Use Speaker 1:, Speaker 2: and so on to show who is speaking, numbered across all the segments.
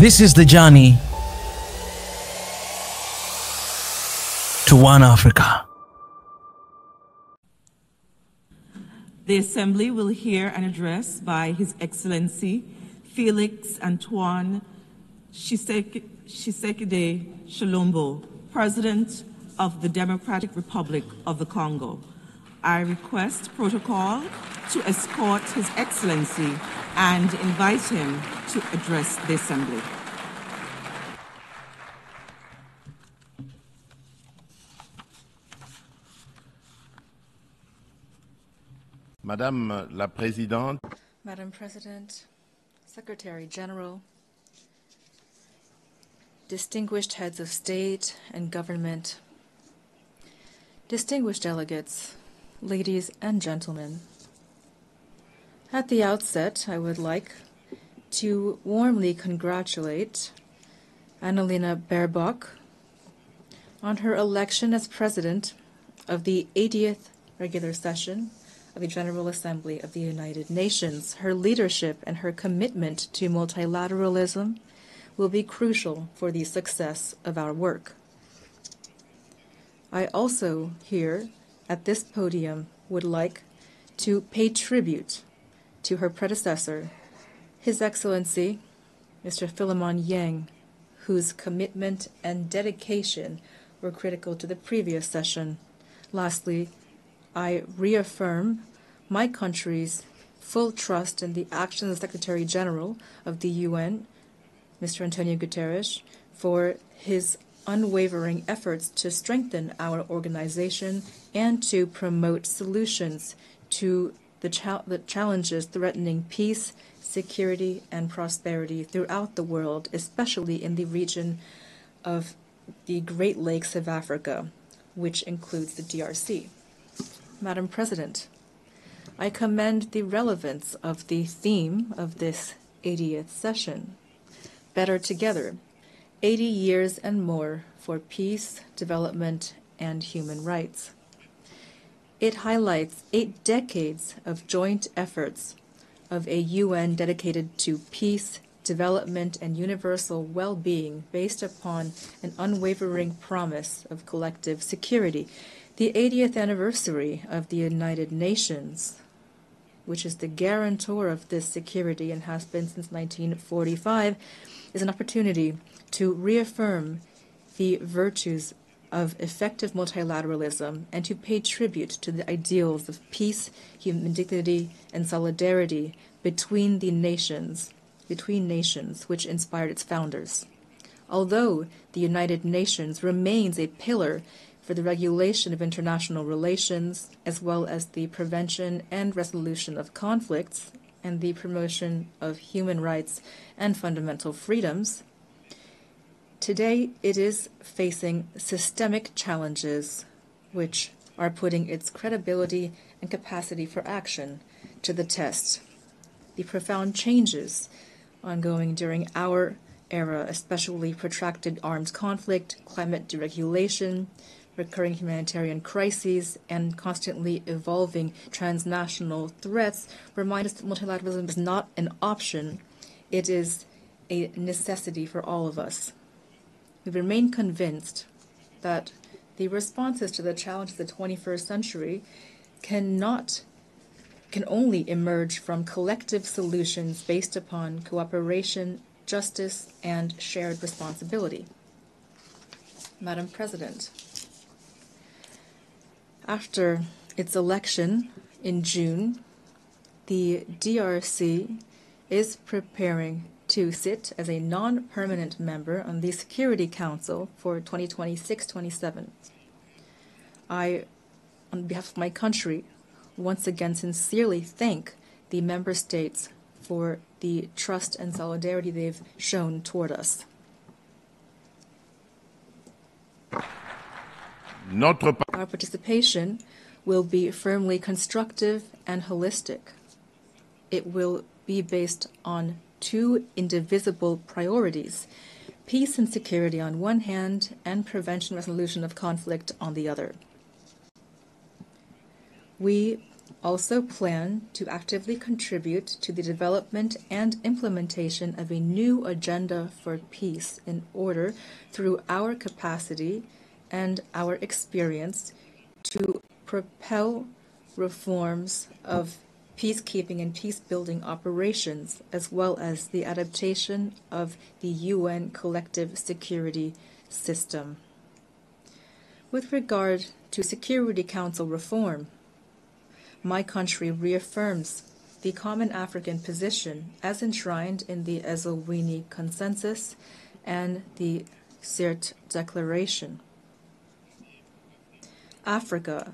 Speaker 1: This is the journey to one Africa.
Speaker 2: The Assembly will hear an address by His Excellency Félix Antoine Tshisekedi Tshilombo, President of the Democratic Republic of the Congo. I request protocol to escort His Excellency and invite him to address the Assembly.
Speaker 3: Madame la Présidente,
Speaker 4: Madam President, Secretary General, distinguished heads of state and government, distinguished delegates, ladies and gentlemen. At the outset, I would like to warmly congratulate Annalena Baerbock on her election as President of the 80th regular session of the General Assembly of the United Nations. Her leadership and her commitment to multilateralism will be crucial for the success of our work. I also here at this podium would like to pay tribute to her predecessor, His Excellency Mr. Philemon Yang, whose commitment and dedication were critical to the previous session. Lastly, I reaffirm my country's full trust in the actions of the Secretary General of the UN, Mr. Antonio Guterres, for his unwavering efforts to strengthen our organization and to promote solutions to the challenges threatening peace, security, and prosperity throughout the world, especially in the region of the Great Lakes of Africa, which includes the DRC. Madam President, I commend the relevance of the theme of this 80th session, Better Together, 80 years and more for peace, development, and human rights. It highlights 8 decades of joint efforts of a UN dedicated to peace, development, and universal well-being based upon an unwavering promise of collective security. The 80th anniversary of the United Nations, which is the guarantor of this security and has been since 1945, is an opportunity to reaffirm the virtues of effective multilateralism and to pay tribute to the ideals of peace, human dignity, and solidarity between nations, which inspired its founders. Although the United Nations remains a pillar for the regulation of international relations, as well as the prevention and resolution of conflicts and the promotion of human rights and fundamental freedoms, today it is facing systemic challenges which are putting its credibility and capacity for action to the test. The profound changes ongoing during our era, especially protracted armed conflict, climate deregulation, recurring humanitarian crises, and constantly evolving transnational threats, remind us that multilateralism is not an option, it is a necessity for all of us. We remain convinced that the responses to the challenges of the 21st century can only emerge from collective solutions based upon cooperation, justice, and shared responsibility. Madam President, after its election in June, the DRC is preparing to sit as a non-permanent member on the Security Council for 2026-27. I, on behalf of my country, once again sincerely thank the member states for the trust and solidarity they've shown toward us. Our participation will be firmly constructive and holistic. It will be based on 2 indivisible priorities: peace and security on one hand, and prevention and resolution of conflict on the other. We also plan to actively contribute to the development and implementation of a new agenda for peace in order, through our capacity and our experience, to propel reforms of peacekeeping and peace-building operations, as well as the adaptation of the UN collective security system. With regard to Security Council reform, my country reaffirms the common African position as enshrined in the Ezulwini Consensus and the Sirte Declaration. Africa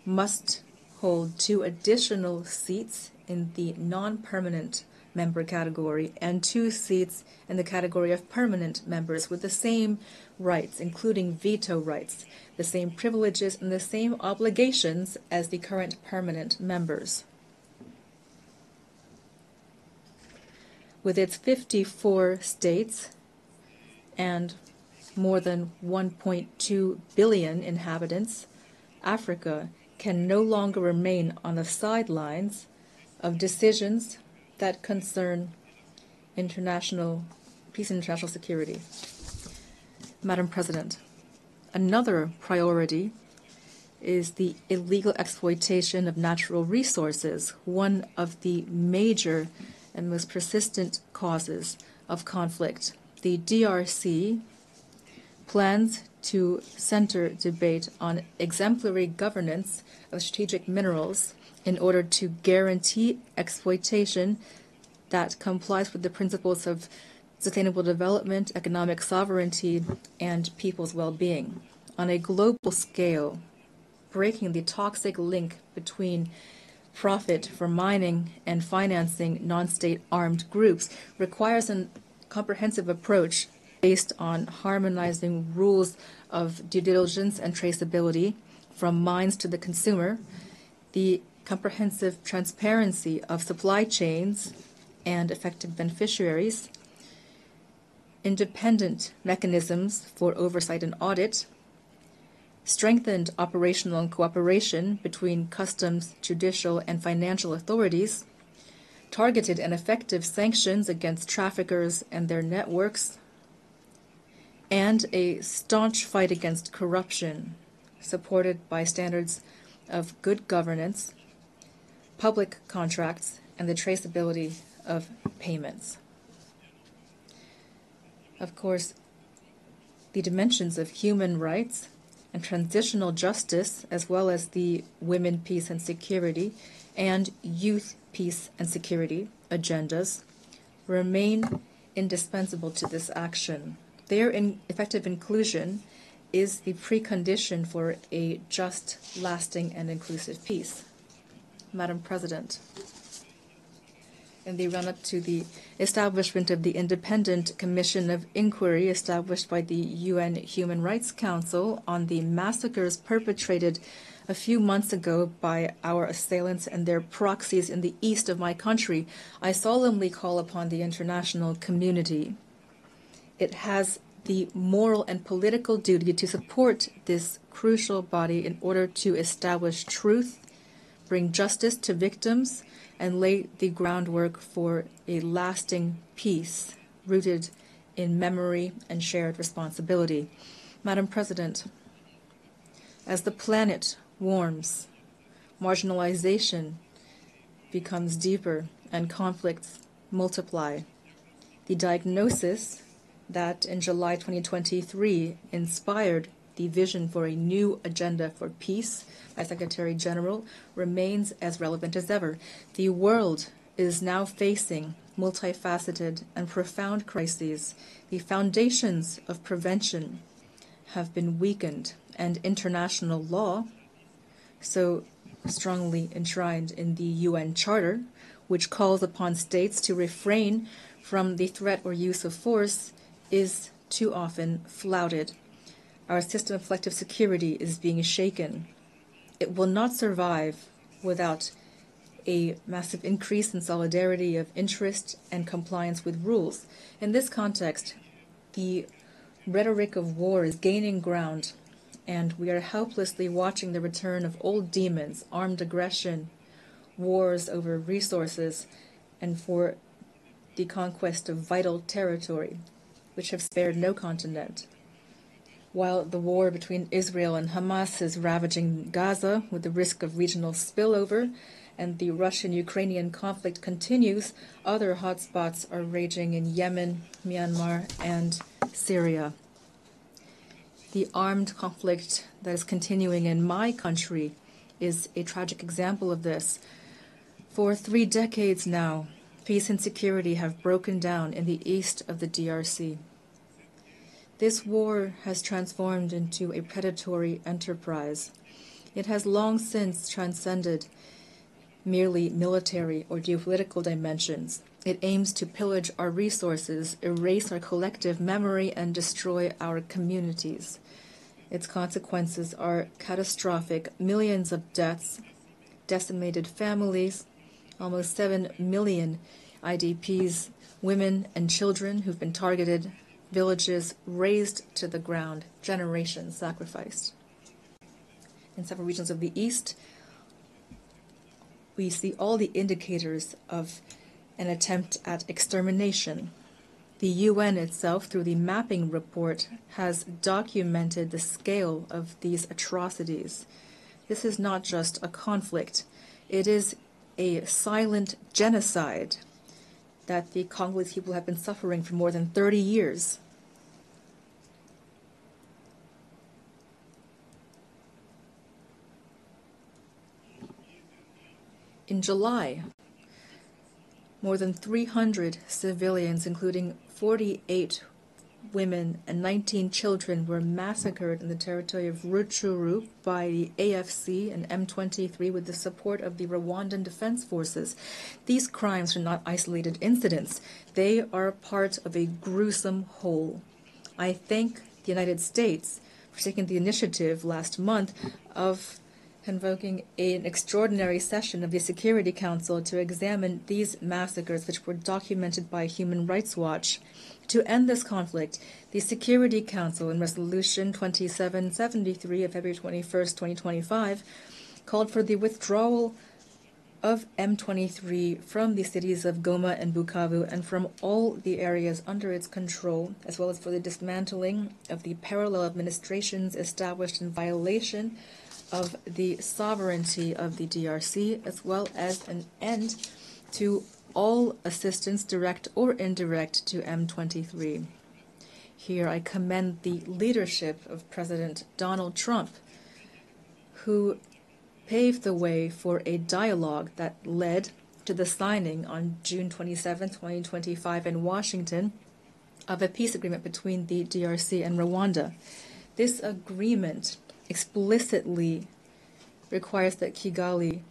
Speaker 4: must hold 2 additional seats in the non-permanent member category and 2 seats in the category of permanent members with the same rights, including veto rights, the same privileges and the same obligations as the current permanent members. With its 54 states and more than 1.2 billion inhabitants, Africa can no longer remain on the sidelines of decisions that concern international peace and international security. Madam President, another priority is the illegal exploitation of natural resources, one of the major and most persistent causes of conflict. The DRC plans to center debate on exemplary governance of strategic minerals in order to guarantee exploitation that complies with the principles of sustainable development, economic sovereignty, and people's well-being. On a global scale, breaking the toxic link between profit for mining and financing non-state armed groups requires a comprehensive approach based on harmonizing rules of due diligence and traceability from mines to the consumer, the comprehensive transparency of supply chains and effective beneficiaries, independent mechanisms for oversight and audit, strengthened operational cooperation between customs, judicial, and financial authorities, targeted and effective sanctions against traffickers and their networks, and a staunch fight against corruption, supported by standards of good governance, public contracts, and the traceability of payments. Of course, the dimensions of human rights and transitional justice, as well as the women, peace and security, and youth, peace and security agendas, remain indispensable to this action. Their effective inclusion is the precondition for a just, lasting, and inclusive peace. Madam President, in the run-up to the establishment of the Independent Commission of Inquiry established by the UN Human Rights Council on the massacres perpetrated a few months ago by our assailants and their proxies in the east of my country, I solemnly call upon the international community. It has the moral and political duty to support this crucial body in order to establish truth, bring justice to victims, and lay the groundwork for a lasting peace rooted in memory and shared responsibility. Madam President, as the planet warms, marginalization becomes deeper and conflicts multiply. The diagnosis that in July 2023 inspired the vision for a new agenda for peace by Secretary General remains as relevant as ever. The world is now facing multifaceted and profound crises. The foundations of prevention have been weakened, and international law, so strongly enshrined in the UN Charter, which calls upon states to refrain from the threat or use of force, is too often flouted. Our system of collective security is being shaken. It will not survive without a massive increase in solidarity of interest and compliance with rules. In this context, the rhetoric of war is gaining ground, and we are helplessly watching the return of old demons, armed aggression, wars over resources and for the conquest of vital territory, which have spared no continent. While the war between Israel and Hamas is ravaging Gaza with the risk of regional spillover, and the Russian-Ukrainian conflict continues, other hotspots are raging in Yemen, Myanmar, and Syria. The armed conflict that is continuing in my country is a tragic example of this. For 3 decades now, peace and security have broken down in the east of the DRC. This war has transformed into a predatory enterprise. It has long since transcended merely military or geopolitical dimensions. It aims to pillage our resources, erase our collective memory, and destroy our communities. Its consequences are catastrophic: millions of deaths, decimated families, almost 7 million IDPs, women and children who've been targeted, villages razed to the ground, generations sacrificed. In several regions of the East, we see all the indicators of an attempt at extermination. The UN itself, through the mapping report, has documented the scale of these atrocities. This is not just a conflict. It is a silent genocide that the Congolese people have been suffering for more than 30 years. In July, more than 300 civilians, including 48 women and 19 children, were massacred in the territory of Rutshuru by the AFC and M23 with the support of the Rwandan Defense Forces. These crimes are not isolated incidents. They are part of a gruesome whole. I thank the United States for taking the initiative last month of convoking an extraordinary session of the Security Council to examine these massacres, which were documented by Human Rights Watch. To end this conflict, the Security Council, in Resolution 2773 of February 21st, 2025, called for the withdrawal of M23 from the cities of Goma and Bukavu and from all the areas under its control, as well as for the dismantling of the parallel administrations established in violation of the sovereignty of the DRC, as well as an end to all assistance, direct or indirect, to M23. Here I commend the leadership of President Donald Trump, who paved the way for a dialogue that led to the signing on June 27, 2025 in Washington of a peace agreement between the DRC and Rwanda. This agreement explicitly requires that Kigali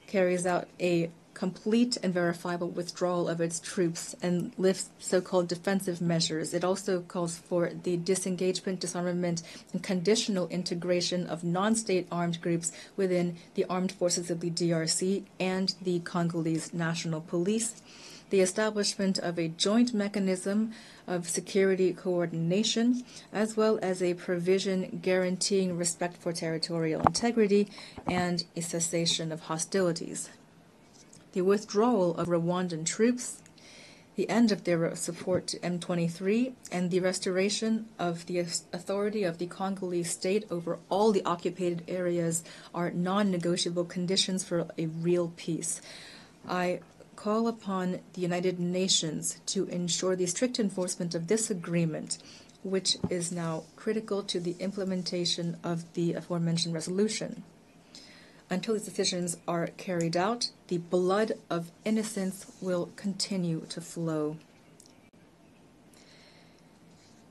Speaker 4: carries out a complete and verifiable withdrawal of its troops and lifts so-called defensive measures. It also calls for the disengagement, disarmament, and conditional integration of non-state armed groups within the armed forces of the DRC and the Congolese National Police, the establishment of a joint mechanism of security coordination, as well as a provision guaranteeing respect for territorial integrity and a cessation of hostilities. The withdrawal of Rwandan troops, the end of their support to M23, and the restoration of the authority of the Congolese state over all the occupied areas are non-negotiable conditions for a real peace. I call upon the United Nations to ensure the strict enforcement of this agreement, which is now critical to the implementation of the aforementioned resolution. Until these decisions are carried out, the blood of innocents will continue to flow.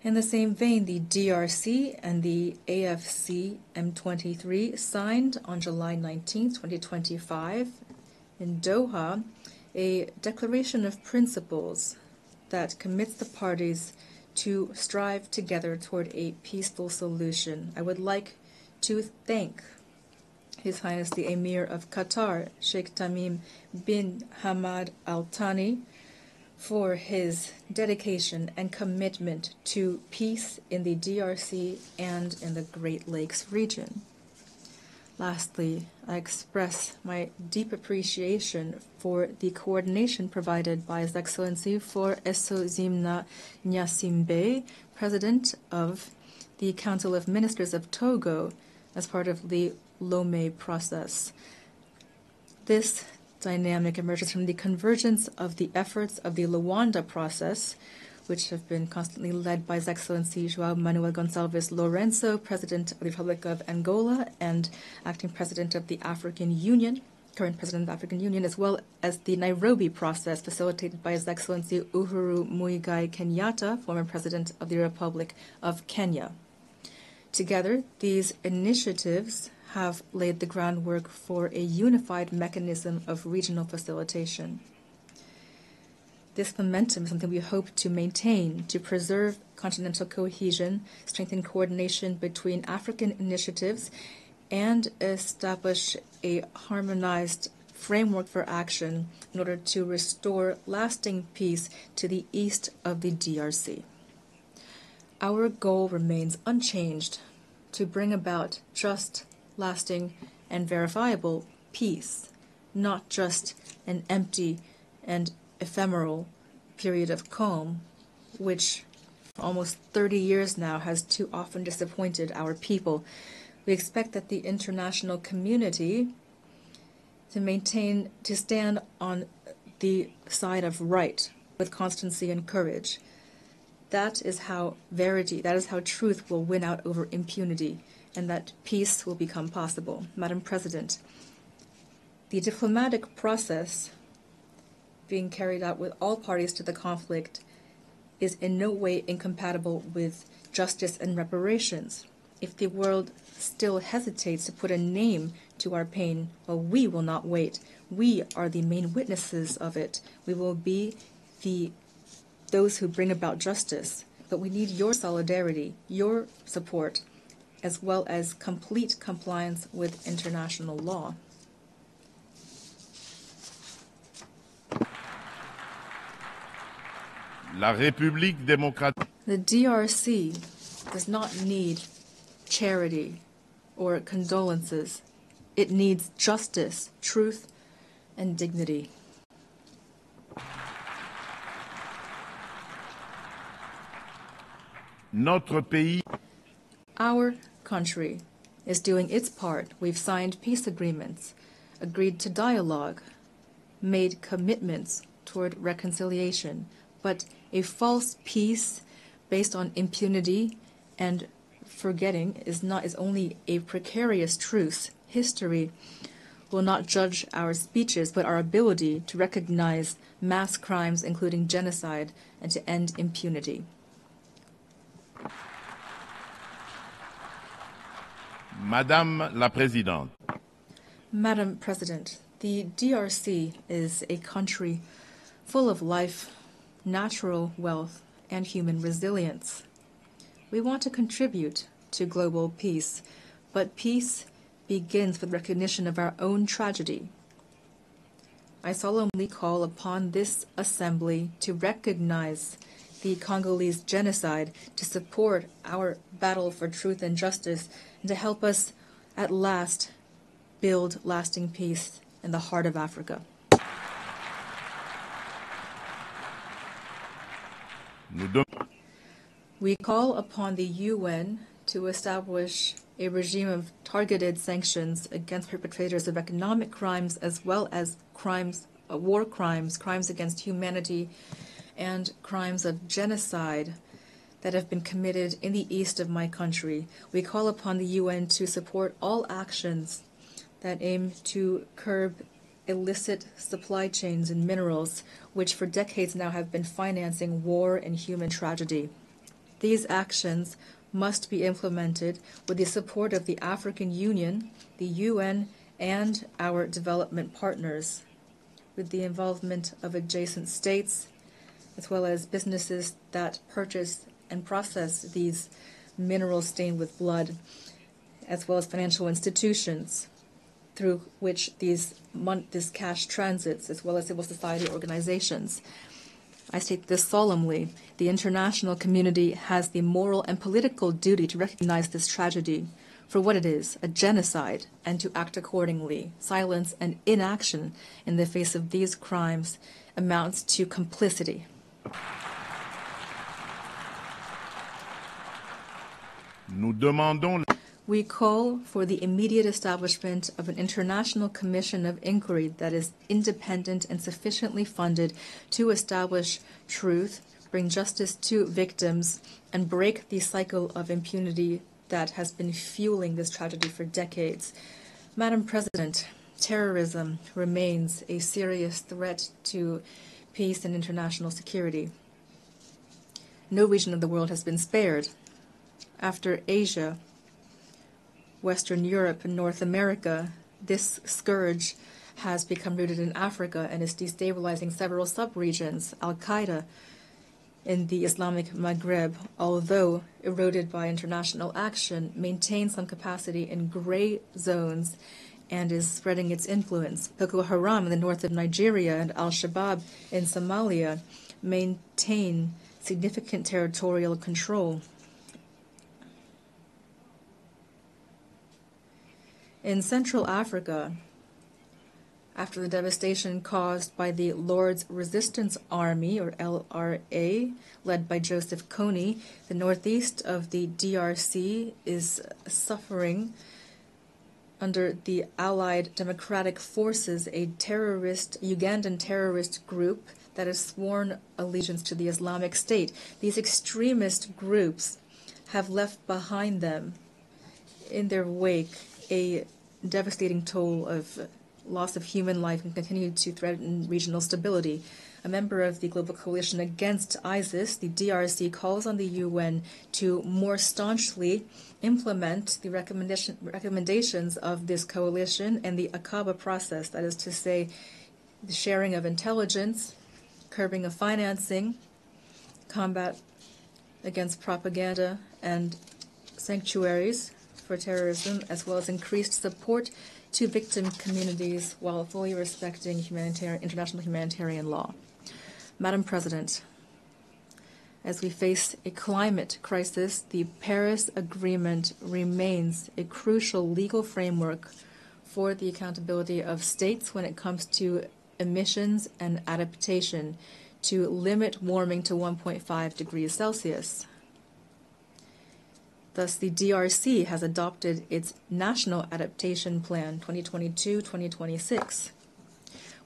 Speaker 4: In the same vein, the DRC and the AFC M23 signed on July 19, 2025, in Doha, a declaration of principles that commits the parties to strive together toward a peaceful solution. I would like to thank His Highness the Emir of Qatar, Sheikh Tamim bin Hamad Al Thani, for his dedication and commitment to peace in the DRC and in the Great Lakes region. Lastly, I express my deep appreciation for the coordination provided by His Excellency for Essozimna Nyasimbe, President of the Council of Ministers of Togo, as part of the Lomé process. This dynamic emerges from the convergence of the efforts of the Rwanda process, which have been constantly led by His Excellency João Manuel Gonçalves Lourenço, President of the Republic of Angola and acting President of the African Union, current President of the African Union, as well as the Nairobi process facilitated by His Excellency Uhuru Muigai Kenyatta, former President of the Republic of Kenya. Together, these initiatives have laid the groundwork for a unified mechanism of regional facilitation. This momentum is something we hope to maintain to preserve continental cohesion, strengthen coordination between African initiatives, and establish a harmonized framework for action in order to restore lasting peace to the east of the DRC. Our goal remains unchanged: to bring about just, lasting, and verifiable peace, not just an empty and ephemeral period of calm, which for almost 30 years now has too often disappointed our people. We expect that the international community to stand on the side of right with constancy and courage. That is how truth will win out over impunity, and that peace will become possible. Madam President, the diplomatic process being carried out with all parties to the conflict is in no way incompatible with justice and reparations. If the world still hesitates to put a name to our pain, well, we will not wait. We are the main witnesses of it. We will be those who bring about justice. But we need your solidarity, your support, as well as complete compliance with international law.
Speaker 3: La République démocratique.
Speaker 4: The DRC does not need charity or condolences. It needs justice, truth, and dignity.
Speaker 3: Notre pays.
Speaker 4: Our country is doing its part. We've signed peace agreements, agreed to dialogue, made commitments toward reconciliation. But a false peace based on impunity and forgetting is only a precarious truce. History will not judge our speeches, but our ability to recognize mass crimes, including genocide, and to end impunity.
Speaker 3: Madame la Présidente.
Speaker 4: Madam President, the DRC is a country full of life, natural wealth, and human resilience. We want to contribute to global peace, but peace begins with recognition of our own tragedy. I solemnly call upon this Assembly to recognize the Congolese genocide, to support our battle for truth and justice, and to help us at last build lasting peace in the heart of Africa. We call upon the UN to establish a regime of targeted sanctions against perpetrators of economic crimes, as well as war crimes, crimes against humanity, and crimes of genocide that have been committed in the east of my country. We call upon the UN to support all actions that aim to curb illicit supply chains in minerals, which for decades now have been financing war and human tragedy. These actions must be implemented with the support of the African Union, the UN, and our development partners, with the involvement of adjacent states, as well as businesses that purchase and process these minerals stained with blood, as well as financial institutions through which this cash transits, as well as civil society organizations. I state this solemnly. The international community has the moral and political duty to recognize this tragedy. for what it is, a genocide, and to act accordingly. Silence and inaction in the face of these crimes amounts to complicity.
Speaker 3: Nous demandons
Speaker 4: We call for the immediate establishment of an international commission of inquiry that is independent and sufficiently funded to establish truth, bring justice to victims, and break the cycle of impunity that has been fueling this tragedy for decades. Madam President, terrorism remains a serious threat to peace and international security. No region of the world has been spared. After Asia, Western Europe, and North America, this scourge has become rooted in Africa and is destabilizing several sub-regions. Al-Qaeda in the Islamic Maghreb, although eroded by international action, maintains some capacity in gray zones and is spreading its influence. Boko Haram in the north of Nigeria and Al-Shabaab in Somalia maintain significant territorial control. In Central Africa, after the devastation caused by the Lord's Resistance Army, or LRA, led by Joseph Kony, the northeast of the DRC is suffering under the Allied Democratic Forces, a Ugandan terrorist group that has sworn allegiance to the Islamic State. These extremist groups have left behind them in their wake a devastating toll of loss of human life and continue to threaten regional stability. A member of the Global Coalition Against ISIS, the DRC calls on the UN to more staunchly implement the recommendations of this coalition and the Akaba process, that is to say, the sharing of intelligence, curbing of financing, combat against propaganda and sanctuaries for terrorism, as well as increased support to victim communities while fully respecting international humanitarian law. Madam President, as we face a climate crisis, the Paris Agreement remains a crucial legal framework for the accountability of states when it comes to emissions and adaptation to limit warming to 1.5 degrees Celsius. Thus, the DRC has adopted its National Adaptation Plan 2022-2026.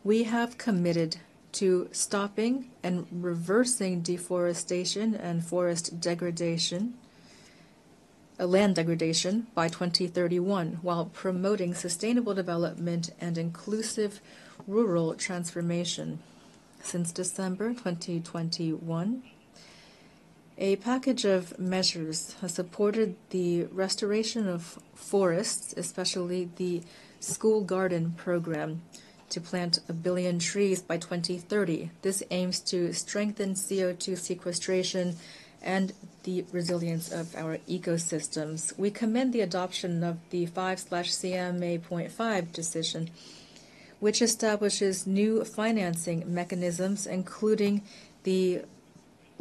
Speaker 4: We have committed to stopping and reversing deforestation and forest degradation, land degradation by 2031, while promoting sustainable development and inclusive rural transformation. Since December 2021, a package of measures has supported the restoration of forests, especially the School Garden program, to plant 1 billion trees by 2030. This aims to strengthen CO2 sequestration and the resilience of our ecosystems. We commend the adoption of the 5/CMA.5 decision, which establishes new financing mechanisms, including the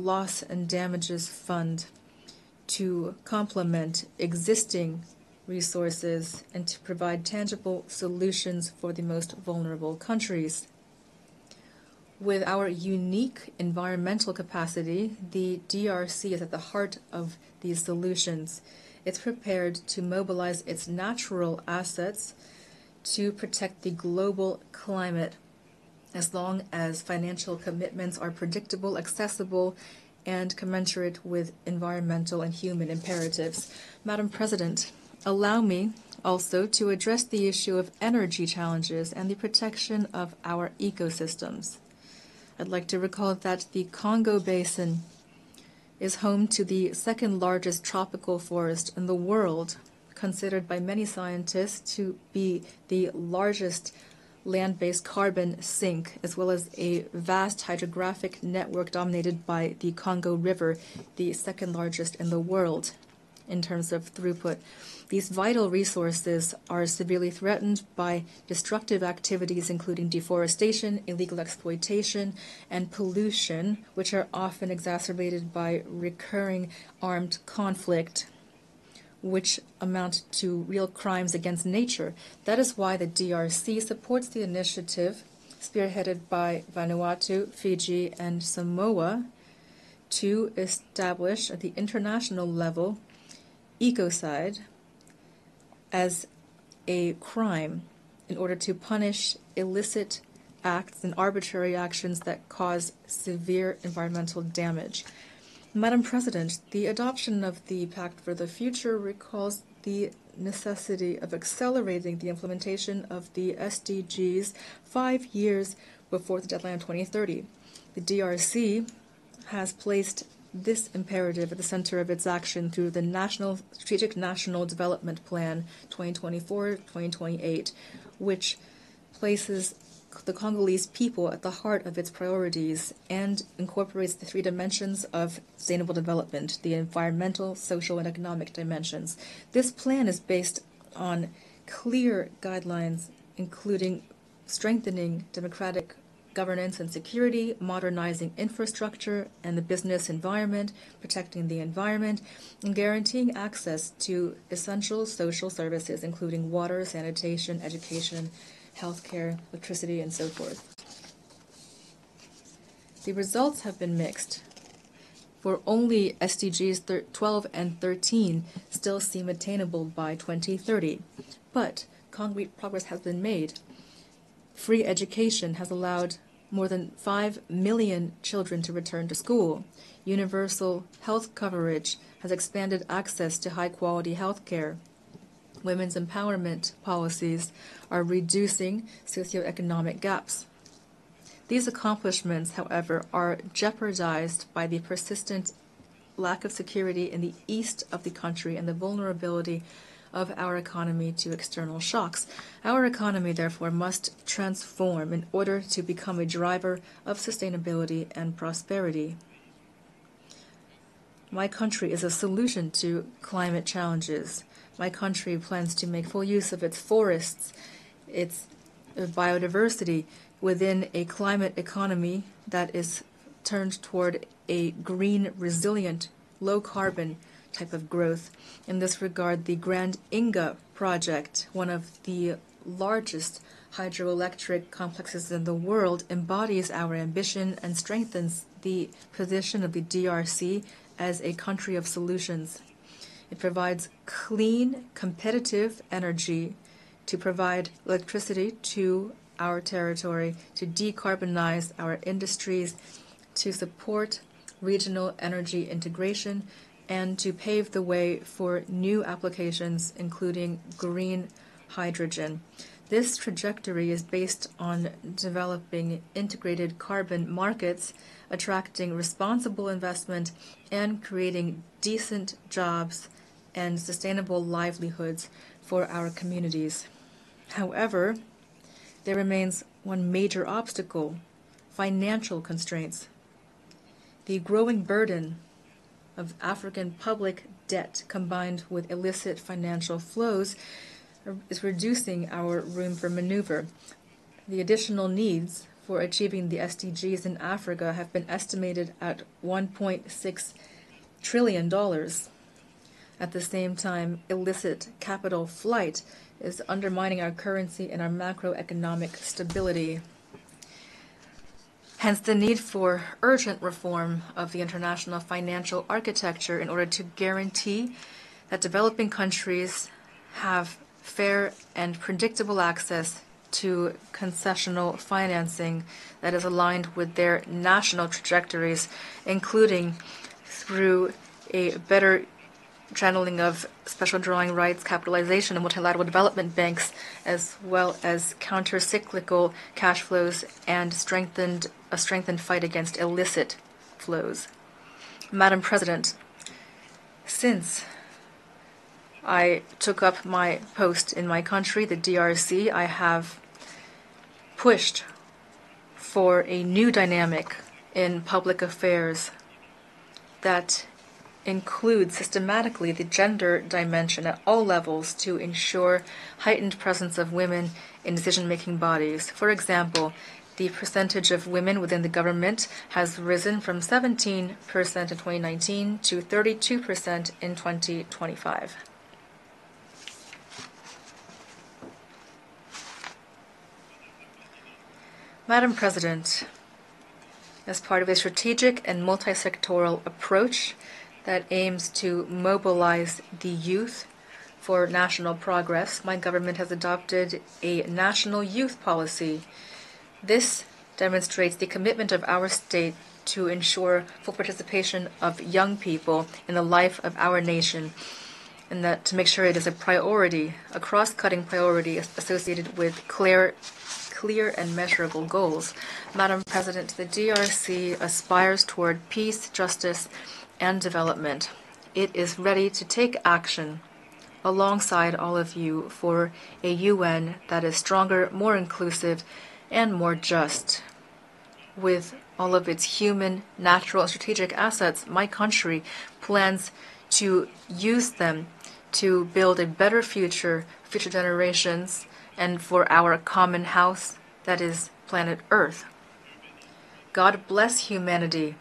Speaker 4: Loss and Damages Fund, to complement existing resources and to provide tangible solutions for the most vulnerable countries. With our unique environmental capacity, the DRC is at the heart of these solutions. It's prepared to mobilize its natural assets to protect the global climate, as long as financial commitments are predictable, accessible, and commensurate with environmental and human imperatives. Madam President, allow me also to address the issue of energy challenges and the protection of our ecosystems. I'd like to recall that the Congo Basin is home to the second largest tropical forest in the world, considered by many scientists to be the largest land-based carbon sink, as well as a vast hydrographic network dominated by the Congo River, the second largest in the world in terms of throughput. These vital resources are severely threatened by destructive activities including deforestation, illegal exploitation, and pollution, which are often exacerbated by recurring armed conflict. which amount to real crimes against nature. That is why the DRC supports the initiative spearheaded by Vanuatu, Fiji, and Samoa to establish at the international level ecocide as a crime in order to punish illicit acts and arbitrary actions that cause severe environmental damage. Madam President, the adoption of the Pact for the Future recalls the necessity of accelerating the implementation of the SDGs 5 years before the deadline of 2030. The DRC has placed this imperative at the center of its action through the Strategic National Development Plan 2024-2028, which places the Congolese people at the heart of its priorities and incorporates the 3 dimensions of sustainable development, the environmental, social, and economic dimensions. This plan is based on clear guidelines, including strengthening democratic governance and security, modernizing infrastructure and the business environment, protecting the environment, and guaranteeing access to essential social services, including water, sanitation, education, healthcare, electricity, and so forth. The results have been mixed, for only SDGs 12 and 13 still seem attainable by 2030. But concrete progress has been made. Free education has allowed more than 5 million children to return to school. Universal health coverage has expanded access to high-quality health care. Women's empowerment policies are reducing socioeconomic gaps. These accomplishments, however, are jeopardized by the persistent lack of security in the east of the country and the vulnerability of our economy to external shocks. Our economy, therefore, must transform in order to become a driver of sustainability and prosperity. My country is a solution to climate challenges. My country plans to make full use of its forests, its biodiversity within a climate economy that is turned toward a green, resilient, low-carbon type of growth. In this regard, the Grand UNGA project, one of the largest hydroelectric complexes in the world, embodies our ambition and strengthens the position of the DRC as a country of solutions. It provides clean, competitive energy to provide electricity to our territory, to decarbonize our industries, to support regional energy integration, and to pave the way for new applications, including green hydrogen. This trajectory is based on developing integrated carbon markets, attracting responsible investment, and creating decent jobs and sustainable livelihoods for our communities. However, there remains one major obstacle: financial constraints. The growing burden of African public debt combined with illicit financial flows is reducing our room for maneuver. The additional needs for achieving the SDGs in Africa have been estimated at $1.6 trillion. At the same time, illicit capital flight is undermining our currency and our macroeconomic stability. Hence the need for urgent reform of the international financial architecture in order to guarantee that developing countries have fair and predictable access to concessional financing that is aligned with their national trajectories, including through a better channeling of special drawing rights, capitalization, and multilateral development banks, as well as counter-cyclical cash flows and a strengthened fight against illicit flows. Madam President, since I took up my post in my country, the DRC, I have pushed for a new dynamic in public affairs that includes systematically the gender dimension at all levels to ensure heightened presence of women in decision-making bodies. For example, the percentage of women within the government has risen from 17% in 2019 to 32% in 2025. Madam President, as part of a strategic and multi-sectoral approach that aims to mobilize the youth for national progress, my government has adopted a national youth policy. This demonstrates the commitment of our state to ensure full participation of young people in the life of our nation, and that to make sure it is a priority, a cross-cutting priority associated with clear and measurable goals. Madam President, the DRC aspires toward peace, justice, and development. It is ready to take action alongside all of you for a UN that is stronger, more inclusive, and more just. With all of its human, natural, and strategic assets, my country plans to use them to build a better future for future generations and for our common house, that is planet Earth. God bless humanity.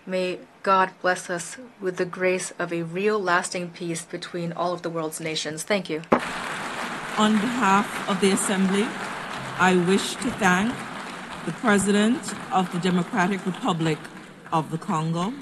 Speaker 4: May God bless us with the grace of a real lasting peace between all of the world's nations. Thank you.
Speaker 2: On behalf of the Assembly, I wish to thank the President of the Democratic Republic of the Congo,